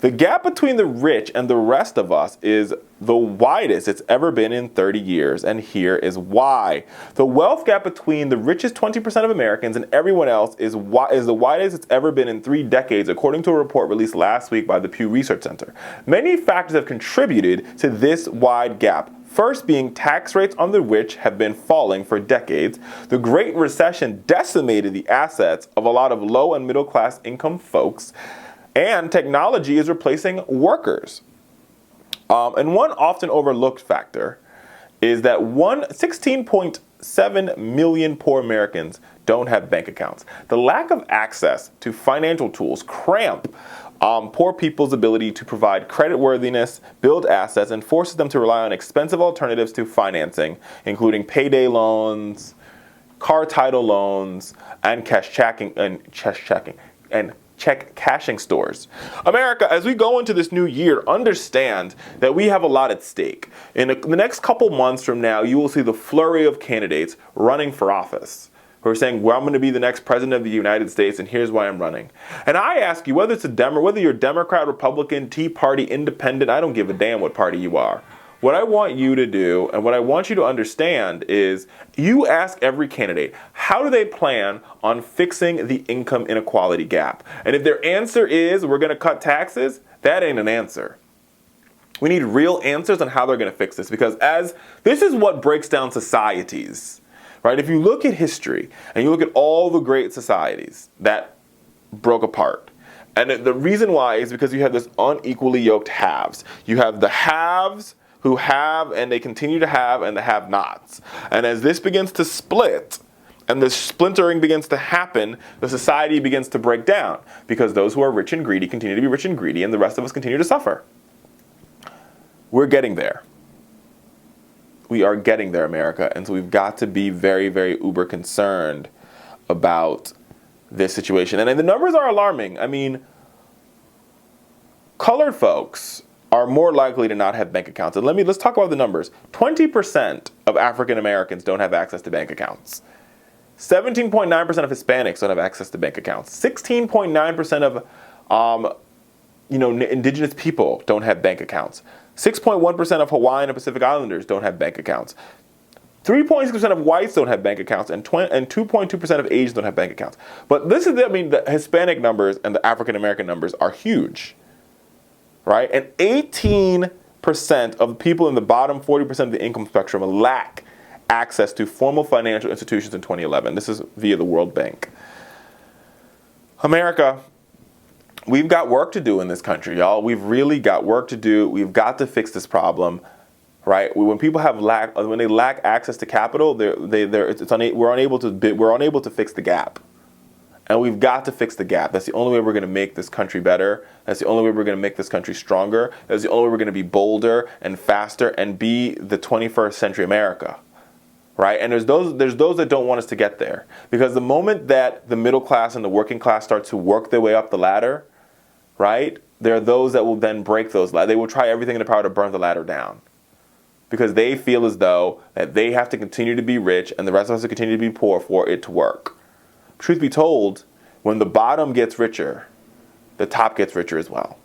The gap between the rich and the rest of us is the widest it's ever been in 30 years, and here is why. The wealth gap between the richest 20% of Americans and everyone else is the widest it's ever been in 3 decades, according to a report released last week by the Pew Research Center. Many factors have contributed to this wide gap. First being tax rates on the rich have been falling for decades. The Great Recession decimated the assets of a lot of low and middle class income folks. And technology is replacing workers. And one often overlooked factor is that 16.7 million poor Americans don't have bank accounts. The lack of access to financial tools cramp poor people's ability to provide credit-worthiness, build assets, and forces them to rely on expensive alternatives to financing, including payday loans, car title loans, and check cashing stores. America, as we go into this new year, understand that we have a lot at stake. In the next couple months from now, you will see the flurry of candidates running for office who are saying, well, I'm going to be the next president of the United States, and here's why I'm running. And I ask you, whether you're Democrat, Republican, Tea Party, Independent, I don't give a damn what party you are. What I want you to do, and what I want you to understand, is you ask every candidate, how do they plan on fixing the income inequality gap? And if their answer is, we're going to cut taxes, that ain't an answer. We need real answers on how they're going to fix this, because this is what breaks down societies, right? If you look at history, and you look at all the great societies that broke apart, and the reason why is because you have this unequally yoked halves. You have the haves who have, and they continue to have, and the have-nots. And as this begins to split, and the splintering begins to happen, the society begins to break down, because those who are rich and greedy continue to be rich and greedy, and the rest of us continue to suffer. We're getting there. We are getting there, America, and so we've got to be very, very uber concerned about this situation. And the numbers are alarming. I mean, colored folks are more likely to not have bank accounts. And let's talk about the numbers. 20% of African Americans don't have access to bank accounts. 17.9% of Hispanics don't have access to bank accounts. 16.9% of indigenous people don't have bank accounts. 6.1% of Hawaiian and Pacific Islanders don't have bank accounts. 3.6% of whites don't have bank accounts, and 2.2% of Asians don't have bank accounts. But the Hispanic numbers and the African American numbers are huge. Right? And 18% of the people in the bottom 40% of the income spectrum lack access to formal financial institutions in 2011. This is via the World Bank. America, we've got work to do in this country, y'all. We've really got work to do. We've got to fix this problem, right? When people when they lack access to capital, we're unable to fix the gap. And we've got to fix the gap. That's the only way we're going to make this country better. That's the only way we're going to make this country stronger. That's the only way we're going to be bolder and faster and be the 21st century America, right? And there's those that don't want us to get there. Because the moment that the middle class and the working class start to work their way up the ladder, right, there are those that will then break those ladders. They will try everything in their power to burn the ladder down. Because they feel as though that they have to continue to be rich and the rest of us to continue to be poor for it to work. Truth be told, when the bottom gets richer, the top gets richer as well.